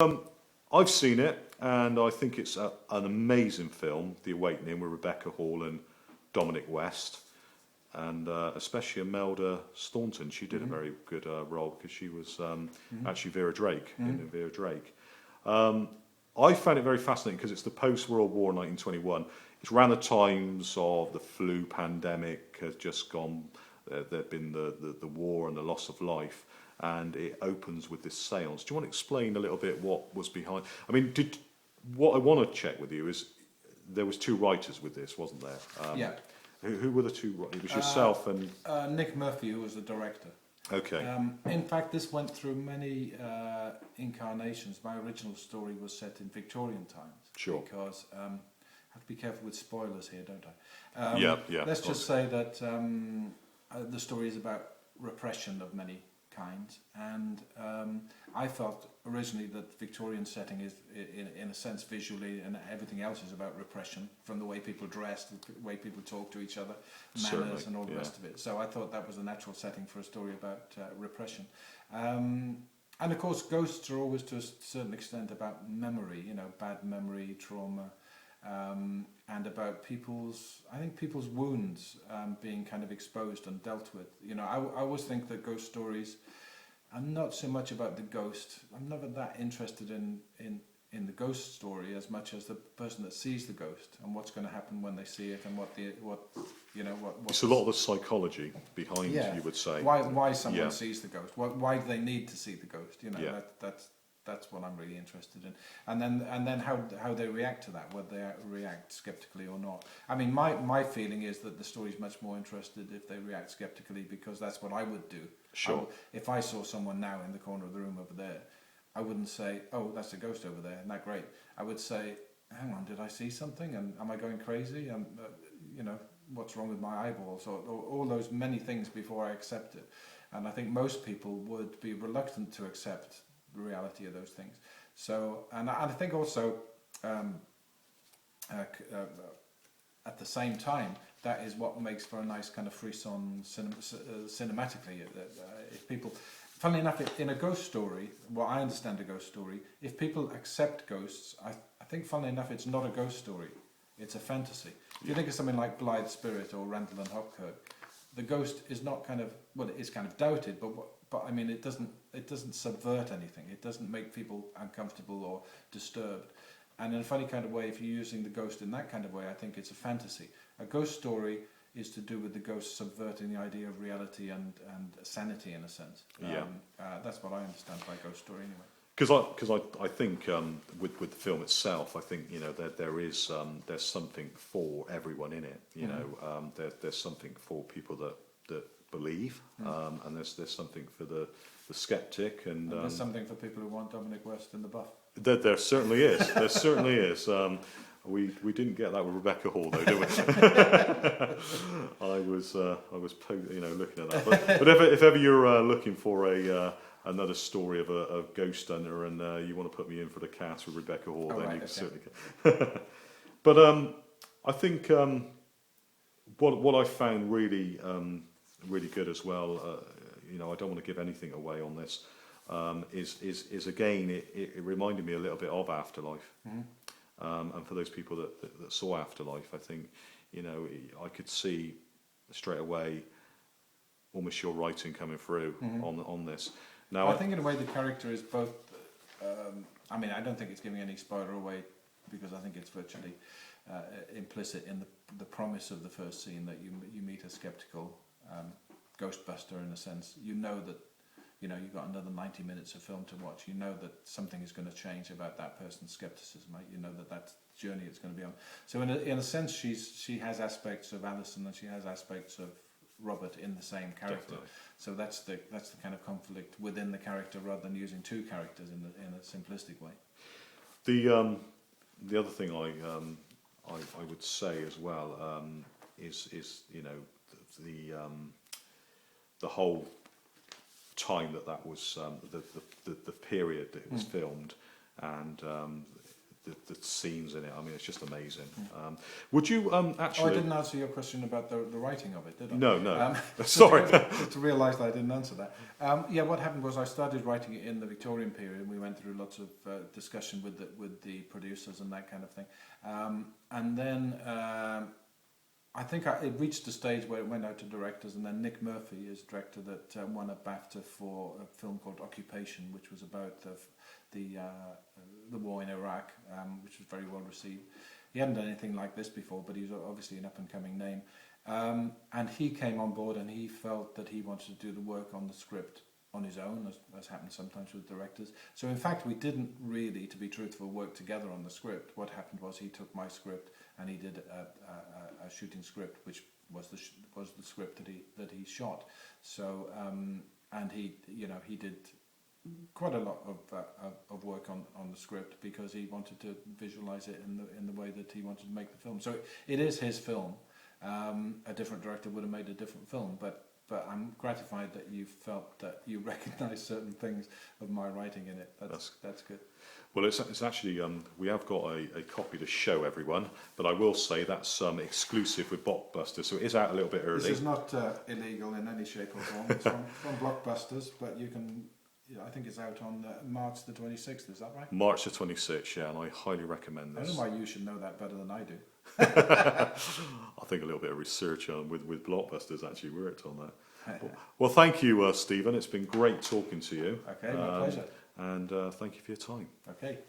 I've seen it, and I think it's an amazing film, The Awakening, with Rebecca Hall and Dominic West, and especially Imelda Staunton. She did a very good role because she was actually Vera Drake in Vera Drake. I found it very fascinating because it's the post-World War 1921. It's around the times of the flu pandemic has just gone. There'd been the war and the loss of life, and it opens with this seance. Do you want to explain a little bit what was behind? I mean, what I want to check with you is there was two writers with this, wasn't there? Yeah. Who were the two? It was yourself and Nick Murphy, who was the director. Okay. In fact, this went through many incarnations. My original story was set in Victorian times. Sure. Because I have to be careful with spoilers here, don't I? Yeah. Let's just say that the story is about repression of many kinds, and I thought originally that Victorian setting is, in a sense, visually, and everything else is about repression, from the way people dress, the way people talk to each other, manners, Certainly, and all the rest of it. So I thought that was a natural setting for a story about repression. And of course, ghosts are always, to a certain extent, about memory, bad memory, trauma, and about people's wounds being kind of exposed and dealt with. I always think that ghost stories are not so much about the ghost. I'm never that interested in the ghost story as much as the person that sees the ghost and what's going to happen when they see it, and what. It's a lot of the psychology behind, you would say. Why someone sees the ghost? Why do they need to see the ghost? That's what I'm really interested in, and then how they react to that, whether they react skeptically or not. I mean, my feeling is that the story's much more interested if they react skeptically, because that's what I would do. Sure. If I saw someone now in the corner of the room over there, I wouldn't say, "Oh, that's a ghost over there," and that great. I would say, "Hang on, did I see something? And am I going crazy? And what's wrong with my eyeballs?" Or all those many things before I accept it. And I think most people would be reluctant to accept the reality of those things. So, and I think also, at the same time, that is what makes for a nice kind of frisson cinematically. If people, funnily enough, in a ghost story, what I understand a ghost story, if people accept ghosts, I think, funnily enough, it's not a ghost story. It's a fantasy. If you think of something like Blythe Spirit or Randall and Hopkirk, the ghost is not kind of, well, it is kind of doubted, but I mean, it doesn't subvert anything. It doesn't make people uncomfortable or disturbed. And in a funny kind of way, if you're using the ghost in that kind of way, I think it's a fantasy. A ghost story is to do with the ghost subverting the idea of reality and sanity, in a sense. That's what I understand by ghost story, anyway. Because I think with the film itself, I think there's something for everyone in it. There's something for people that believe, and there's something for the skeptic, and there's something for people who want Dominic West in the buff. There certainly is. There certainly is. We didn't get that with Rebecca Hall, though, did we? I was looking at that. But if ever you're looking for another story of a ghost hunter, and you want to put me in for the cast with Rebecca Hall, then you can certainly can. But I think what I found really good as well, I don't want to give anything away on this, is again, it reminded me a little bit of Afterlife. And for those people that saw Afterlife, I think, I could see straight away almost your writing coming through on this. Now, I think in a way the character is both. I mean, I don't think it's giving any spoiler away, because I think it's virtually implicit in the promise of the first scene that you meet a skeptical ghostbuster, in a sense. That you've got another 90 minutes of film to watch. You know that something is going to change about that person's skepticism. Right? You know that journey it's going to be on. So in a sense, she has aspects of Alison and she has aspects of Robert in the same character. Definitely. So that's the kind of conflict within the character, rather than using two characters in a simplistic way. The other thing I would say as well is the whole time that was the period that it was filmed, and the scenes in it. I mean, it's just amazing. Would you Oh, actually? I didn't answer your question about the writing of it, did I? No. Sorry. Just to realise that I didn't answer that. Yeah, what happened was I started writing it in the Victorian period, and we went through lots of discussion with the producers and that kind of thing. And then I think it reached the stage where it went out to directors, and then Nick Murphy is a director that won a BAFTA for a film called Occupation, which was about the war in Iraq, which was very well received. He hadn't done anything like this before, but he was obviously an up-and-coming name. And he came on board, and he felt that he wanted to do the work on the script on his own, as happens sometimes with directors. So in fact, we didn't really, to be truthful, work together on the script. What happened was he took my script and he did a shooting script, which was the script that he shot. So and he did quite a lot of work on the script because he wanted to visualize it in the way that he wanted to make the film. So it is his film. A different director would have made a different film, but I'm gratified that you felt that you recognised certain things of my writing in it. That's good. Well, it's actually we have got a copy to show everyone, but I will say that's exclusive with Blockbuster, so it is out a little bit early. This is not illegal in any shape or form. It's from Blockbusters, but you can. Yeah, I think it's out on March the 26th. Is that right? March the 26th, yeah, and I highly recommend this. I don't know why you should know that better than I do. I think a little bit of research with Blockbusters actually worked on that. Well, thank you, Stephen. It's been great talking to you. Okay, my pleasure. And thank you for your time. Okay.